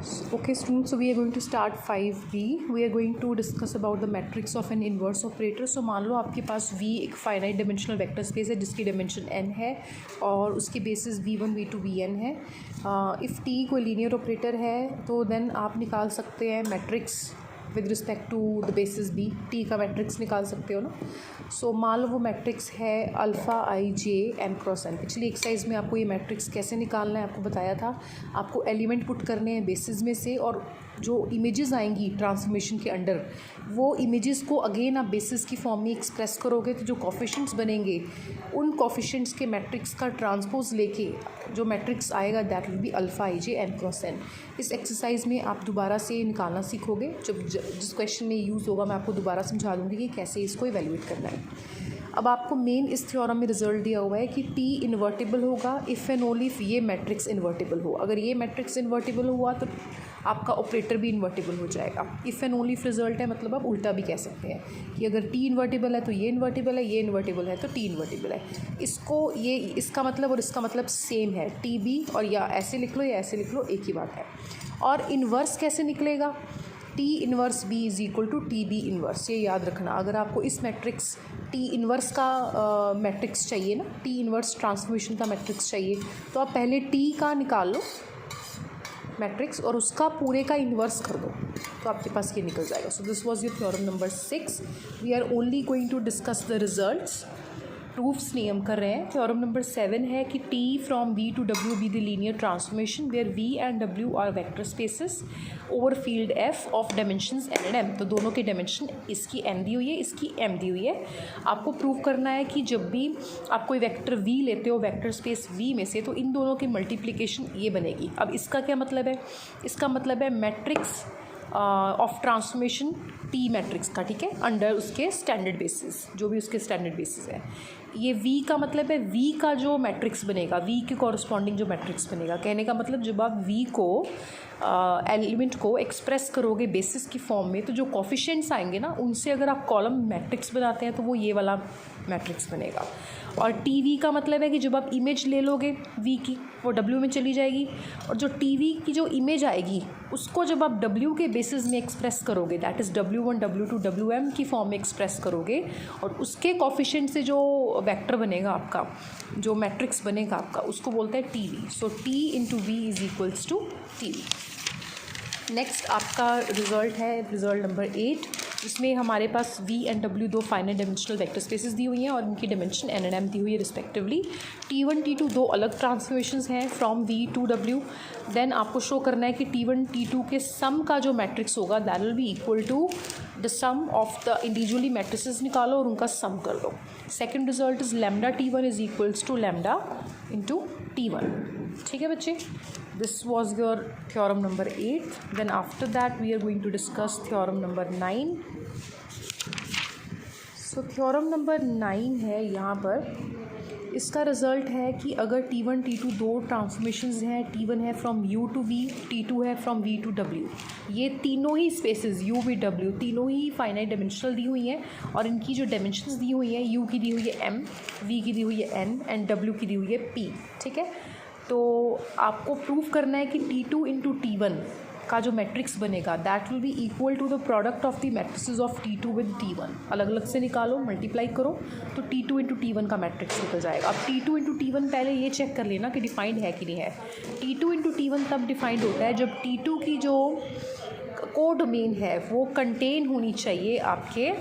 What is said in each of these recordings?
Okay students, so we are going to start 5b. We are going to discuss about the matrix of an inverse operator. So मान लो आपके पास v एक finite dimensional vector space है जिसकी dimension n है और उसके बेसिस v1 v2 vn है. इफ़ t कोई लीनियर ऑपरेटर है तो देन आप निकाल सकते हैं matrix with respect to the basis b. t का मैट्रिक्स निकाल सकते हो ना. सो मान लो वो मैट्रिक्स है alpha i j n cross N. पिछली एक्सरसाइज में आपको ये मैट्रिक्स कैसे निकालना है आपको बताया था. आपको एलिमेंट पुट करने हैं बेसिस में से और जो इमेजेस आएंगी ट्रांसफॉर्मेशन के अंडर वो इमेजेस को अगेन आप बेसिस की फॉर्म में एक्सप्रेस करोगे तो जो कोफिशिएंट्स बनेंगे उन कोफिशिएंट्स के मैट्रिक्स का ट्रांसपोज लेके जो मैट्रिक्स आएगा that will be alpha i j n cross n. इस एक्सरसाइज में आप दोबारा से निकालना सीखोगे. जब जिस क्वेश्चन में यूज़ होगा मैं आपको दोबारा समझा दूँगी कि कैसे इसको इवेल्युएट करना है. अब आपको मेन इस थ्योरम में रिजल्ट दिया हुआ है कि टी इन्वर्टिबल होगा इफ़ एंड ओनली इफ़ ये मैट्रिक्स इन्वर्टिबल हो. अगर ये मैट्रिक्स इन्वर्टिबल हुआ तो आपका ऑपरेटर भी इन्वर्टिबल हो जाएगा. If and only if result है मतलब आप उल्टा भी कह सकते हैं कि अगर टी इन्वर्टिबल है तो ये इन्वर्टिबल है, ये इन्वर्टिबल है तो टी इन्वर्टिबल है. इसको ये इसका मतलब और इसका मतलब सेम है. टी बी और या ऐसे लिख लो या ऐसे लिख लो एक ही बात है. और इन्वर्स कैसे निकलेगा? T inverse B is equal to T B inverse. ये याद रखना. अगर आपको इस मैट्रिक्स टी इन्वर्स का मैट्रिक्स चाहिए ना, टी इन्वर्स ट्रांसफॉर्मेशन का मैट्रिक्स चाहिए तो आप पहले टी का निकाल लो मैट्रिक्स और उसका पूरे का इन्वर्स कर दो तो आपके पास ये निकल जाएगा. So this was your theorem number 6. We are only going to discuss the results. Proofs नहीं हम कर रहे हैं. थ्योरम नंबर 7 है कि T from V to W be the linear transformation where V and W are vector spaces over field F of dimensions N and M. तो दोनों की डायमेंशन इसकी एन दी हुई है, इसकी एम दी हुई है. आपको प्रूव करना है कि जब भी आप कोई वेक्टर वी लेते हो वेक्टर स्पेस वी में से तो इन दोनों की मल्टीप्लिकेशन ये बनेगी. अब इसका क्या मतलब है? इसका मतलब है matrix of transformation T matrix का, ठीक है, अंडर उसके स्टैंडर्ड बेसिस, जो भी उसके स्टैंडर्ड बेसिस है. ये v का मतलब है v का जो मैट्रिक्स बनेगा, v के कॉरस्पॉन्डिंग जो मैट्रिक्स बनेगा. कहने का मतलब जब आप v को एलिमेंट को एक्सप्रेस करोगे बेसिस की फॉर्म में तो जो कोफिशिएंट्स आएंगे ना उनसे अगर आप कॉलम मैट्रिक्स बनाते हैं तो वो ये वाला मैट्रिक्स बनेगा. और टी वी का मतलब है कि जब आप इमेज ले लोगे v की वो w में चली जाएगी और जो टी वी की जो इमेज आएगी उसको जब आप w के बेसिस में एक्सप्रेस करोगे that is w1 w2 wm की फॉर्म में एक्सप्रेस करोगे और उसके कोफिशिएंट से जो वेक्टर बनेगा आपका, जो मैट्रिक्स बनेगा आपका, उसको बोलते हैं T V. So t into V is equals to T V. Next आपका रिजल्ट है रिजल्ट नंबर 8 जिसमें हमारे पास v एंड w दो फाइनाइट डायमेंशनल वेक्टर स्पेसेस दी हुई हैं और इनकी डायमेंशन n एंड m दी हुई है रिस्पेक्टिवली. t1 t2 दो अलग ट्रांसफॉर्मेशंस हैं from v to w. Then आपको शो करना है कि t1 t2 के सम का जो मैट्रिक्स होगा that will be equal to the sum of the individually matrices. निकालो और उनका सम कर दो. Second result is lambda t1 is equals to lambda into t1. ठीक है बच्चे. This was your theorem number 8. Then after that we are going to discuss theorem number 9. So theorem number 9 है यहाँ पर. इसका रिज़ल्ट है कि अगर t1 t2 दो ट्रांसफॉर्मेशंस हैं, t1 है from u to v, t2 है फ्रॉम v टू w. ये तीनों ही स्पेसेस u v w तीनों ही फाइनाइट डायमेंशनल दी हुई हैं और इनकी जो डायमेंशंस दी हुई हैं u की दी हुई है m, v की दी हुई है n एंड w की दी हुई है p. ठीक है. तो आपको प्रूव करना है कि t2 इंटू t1 का जो मैट्रिक्स बनेगा that will be equal to the product of the matrices of t2 with t1. अलग अलग से निकालो, मल्टीप्लाई करो तो t2 इंटू t1 का मैट्रिक्स निकल जाएगा. अब t2 इंटू t1 पहले ये चेक कर लेना कि डिफाइंड है कि नहीं है. t2 इंटू t1 तब डिफाइंड होता है जब t2 की जो कोडोमेन है वो कंटेन होनी चाहिए आपके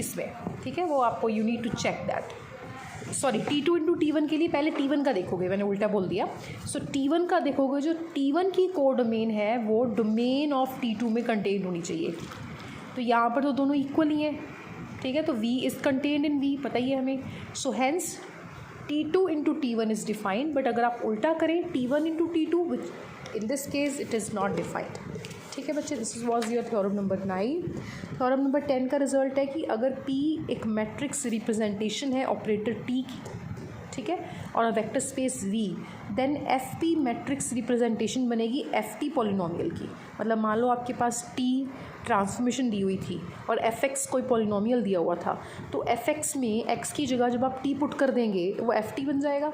इसमें. ठीक है, वो आपको you need to check that. Sorry, t2 into t1 के लिए पहले t1 का देखोगे, मैंने उल्टा बोल दिया. सो t1 का देखोगे, जो t1 की कोडोमेन है वो डोमेन ऑफ t2 में कंटेन होनी चाहिए. तो यहाँ पर तो दोनों इक्वल ही हैं. ठीक है, तो v is contained in v, पता ही है हमें. So hence t2 into t1 is defined. But अगर आप उल्टा करें t1 into t2 which in this case it is not defined. ठीक है बच्चे. This was your theorem number 9. Theorem number 10 का रिजल्ट है कि अगर P एक मैट्रिक्स रिप्रेजेंटेशन है ऑपरेटर T की, ठीक है, और vector space V, then FP matrix representation बनेगी FT पॉलिनोमियल की. मतलब मान लो आपके पास T ट्रांसफॉर्मेशन दी हुई थी और fx कोई पॉलिनोमियल दिया हुआ था तो fx में x की जगह जब आप t पुट कर देंगे वो ft बन जाएगा.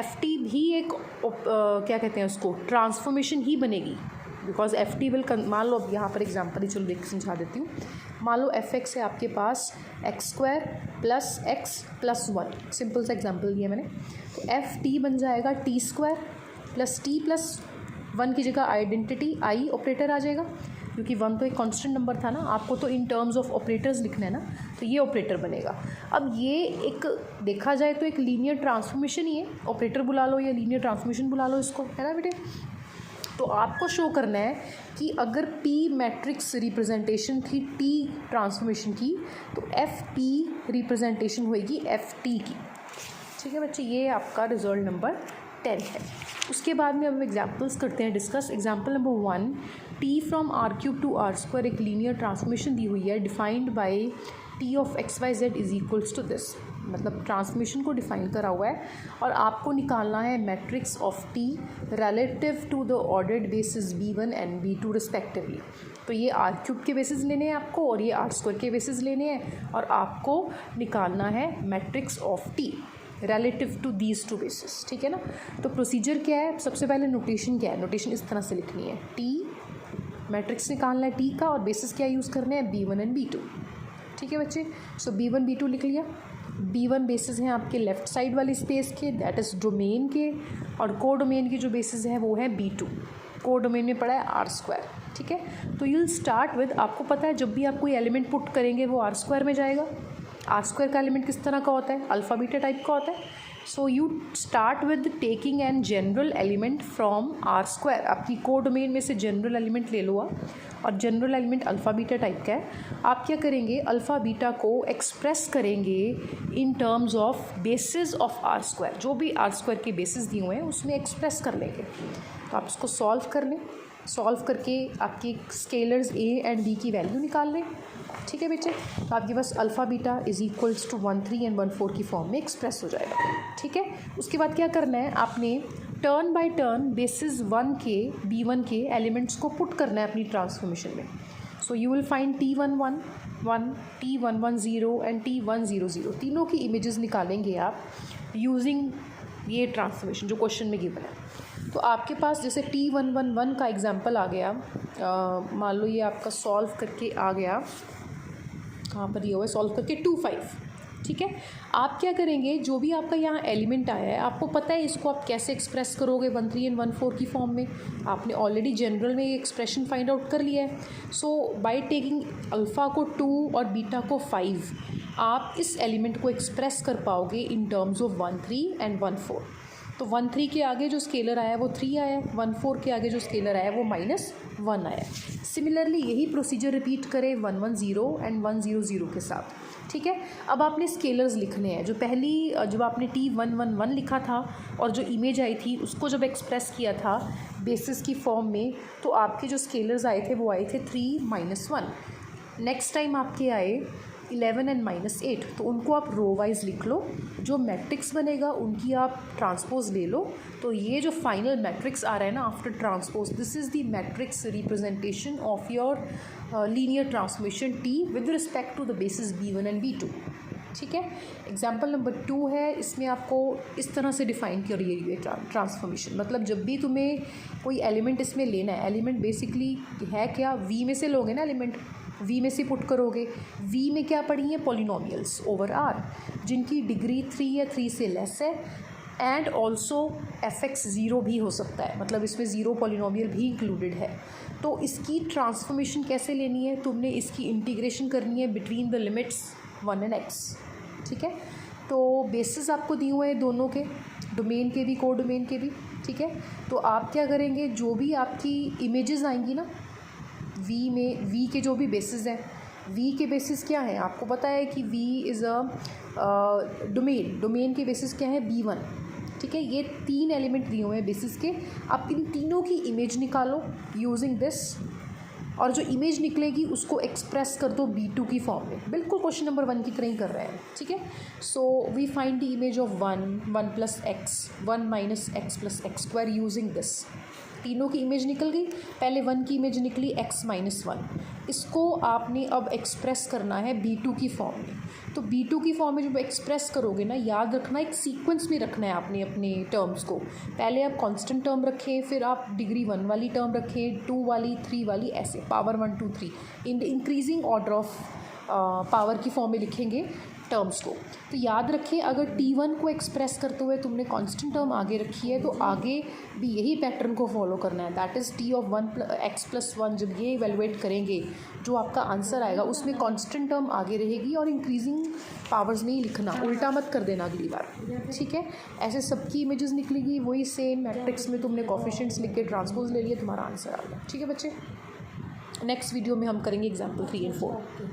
ft भी एक क्या कहते हैं उसको ट्रांसफॉर्मेशन ही बनेगी. बिकॉज एफ टी विल मान लो, अब यहाँ पर एग्जाम्पल ही चलो देख समझा देती हूँ। मान लो एफ एक्स है आपके पास X square plus X plus one, simple सा एग्जाम्पल दिया मैंने। तो एफ टी बन जाएगा T square plus T plus one की जगह आइडेंटिटी आई ऑपरेटर आ जाएगा, क्योंकि वन तो एक कांस्टेंट नंबर था ना, आपको तो इन टर्म्स ऑफ ऑपरेटर्स लिखना है ना, तो ये ऑपरेटर बनेगा। अब ये एक देखा जाए तो एक लीनियर ट्रांसफॉर्मेशन ही है, ऑपरेटर बुला लो या लीनियर ट्रांसफॉर्मेशन बुला लो इसको, है ना बेटे। तो आपको शो करना है कि अगर P मैट्रिक्स रिप्रेजेंटेशन थी T ट्रांसफॉर्मेशन की, तो FT रिप्रेजेंटेशन होएगी FT की। ठीक है बच्चे, ये आपका रिजल्ट नंबर 10 है। उसके बाद में अब एग्जाम्पल्स करते हैं discuss. Example number 1, T from R³ to R² एक लीनियर ट्रांसफॉर्मेशन दी हुई है, defined by T of XYZ is equals to this. मतलब ट्रांसफॉर्मेशन को डिफाइन करा हुआ है और आपको निकालना है matrix of T relative to the ordered basis B1 and B2 respectively. तो ये R³ के बेसिस लेने हैं आपको और ये R² के बेसिस लेने हैं, और आपको निकालना है matrix of T relative to these two basis. ठीक है ना। तो प्रोसीजर क्या है, सबसे पहले नोटेशन क्या है, नोटेशन इस तरह से लिखनी है, T मैट्रिक्स निकालना है T का, और बेसिस क्या यूज़ करने हैं, B1 एंड B2। ठीक है बच्चे। सो B1 B2 लिख लिया। B1 बेसिस हैं आपके लेफ़्ट साइड वाली स्पेस के, दैट इज़ डोमेन के, और को डोमेन की जो बेसिस है वो है B2, को डोमेन में पड़ा है R²। ठीक है। तो यूल स्टार्ट विद, आपको पता है जब भी आप कोई एलिमेंट पुट करेंगे वो R² में जाएगा। R² का एलिमेंट किस तरह का होता है, अल्फ़ा बीटा टाइप का होता है। So you start with taking an general element from R², अपनी को डोमेन में से जनरल एलिमेंट ले लो आप, और general element alpha beta type का है। आप क्या करेंगे, अल्फ़ा बीटा को एक्सप्रेस करेंगे in terms of basis of R², जो भी R² के बेसिस दिए हुए हैं उसमें एक्सप्रेस कर लेंगे। तो आप इसको सॉल्व कर लें, सॉल्व करके आपकी स्केलर्स A एंड B की वैल्यू निकाल लें। ठीक है बेटे। तो आपके पास alpha beta is equals to 1 3 and 1 4 की फॉर्म में एक्सप्रेस हो जाएगा। ठीक है। उसके बाद क्या करना है, आपने टर्न बाय टर्न बेसिस 1 के B1 के एलिमेंट्स को पुट करना है अपनी ट्रांसफॉर्मेशन में। So you will find T11 1, T11 and T100, तीनों की इमेजेस निकालेंगे आप यूजिंग ये ट्रांसफॉर्मेशन जो क्वेश्चन में गिवन है। तो आपके पास जैसे T111 का एग्जाम्पल आ गया, मान लो ये आपका सॉल्व करके आ गया, कहाँ पर ये हुआ है, सॉल्व करके 2 5। ठीक है। आप क्या करेंगे, जो भी आपका यहाँ एलिमेंट आया है आपको पता है इसको आप कैसे एक्सप्रेस करोगे 1 3 एंड 1 4 की फॉर्म में, आपने ऑलरेडी जनरल में ये एक्सप्रेशन फाइंड आउट कर लिया है। सो बाय टेकिंग अल्फ़ा को 2 और बीटा को 5, आप इस एलिमेंट को एक्सप्रेस कर पाओगे इन टर्म्स ऑफ 1 3 एंड 1 4। तो 1 3 के आगे जो स्केलर आया है वो 3 आया है, 1 4 के आगे जो स्केलर आया है वो -1 आया है। सिमिलरली यही प्रोसीजर रिपीट करें 1 1 0 एंड 1 0 0 के साथ। ठीक है। अब आपने स्केलर्स लिखने हैं, जो पहली जब आपने T111 लिखा था और जो इमेज आई थी उसको जब एक्सप्रेस किया था बेसिस की फॉर्म में, तो आपके जो स्केलर्स आए थे वो आए थे 3 -1। नेक्स्ट टाइम आपके आए 11 एंड -8, तो उनको आप रो वाइज लिख लो, जो मैट्रिक्स बनेगा उनकी आप ट्रांसपोज ले लो। तो ये जो फाइनल मैट्रिक्स आ रहा है ना after transpose, this is the matrix representation of your linear transformation T with respect to the basis B1 and B2। ठीक है। एग्जाम्पल नंबर 2 है, इसमें आपको इस तरह से डिफाइन करिए ये ट्रांसफॉर्मेशन। मतलब जब भी तुम्हें कोई एलिमेंट इसमें लेना है, एलिमेंट बेसिकली है क्या, V में से लोगे ना एलिमेंट, V में से पुट करोगे। V में क्या पड़ी है, पॉलिनोमियल्स ओवर R, जिनकी डिग्री 3 या 3 से लेस है, एंड ऑल्सो fx 0 भी हो सकता है, मतलब इसमें 0 पॉलिनोमियल भी इंक्लूडेड है। तो इसकी ट्रांसफॉर्मेशन कैसे लेनी है, तुमने इसकी इंटीग्रेशन करनी है between the limits 1 and x। ठीक है। तो बेसिस आपको दिए हुए हैं दोनों के, डोमेन के भी को डोमेन के भी। ठीक है। तो आप क्या करेंगे, जो भी आपकी इमेजेस आएंगी ना V में, V के जो भी बेसिस हैं, V के बेसिस क्या है आपको पता है कि V is a domain, domain के बेसिस क्या है B1। ठीक है। ये 3 एलिमेंट दिए हुए हैं बेसिस के, आप इन तीनों की इमेज निकालो यूजिंग दिस, और जो इमेज निकलेगी उसको एक्सप्रेस कर दो B2 की फॉर्म में, बिल्कुल क्वेश्चन नंबर 1 की तरह ही कर रहे हैं। ठीक है। So we find the image of 1 1 + x 1 - x + x² using this. तीनों की इमेज निकल गई। पहले 1 की इमेज निकली x-1, इसको आपने अब एक्सप्रेस करना है b2 की फॉर्म में। तो b2 की फॉर्म में जब एक्सप्रेस करोगे ना, याद रखना एक सीक्वेंस में रखना है आपने अपने टर्म्स को। पहले आप कांस्टेंट टर्म रखें, फिर आप डिग्री 1 वाली टर्म रखें, 2 वाली, 3 वाली, ऐसे power 1 2 3 in increasing order of power की फॉर्म में लिखेंगे टर्म्स को। तो याद रखें, अगर t1 को एक्सप्रेस करते हुए तुमने कांस्टेंट टर्म आगे रखी है तो आगे भी यही पैटर्न को फॉलो करना है। That is t of 1x+1। जब ये इवेलुएट करेंगे, जो आपका आंसर आएगा उसमें कांस्टेंट टर्म आगे रहेगी और इंक्रीजिंग पावर्स में ही लिखना, उल्टा मत कर देना अगली बार, ठीक है। ऐसे सबकी इमेजेस निकलेगी, वही सेम मैट्रिक्स में तुमने कोफिशिएंट्स लिख के ट्रांसपोज ले लिया, तुम्हारा आंसर आ गया, ठीक है बच्चे। नेक्स्ट वीडियो में हम करेंगे एग्जाम्पल 3 और 4।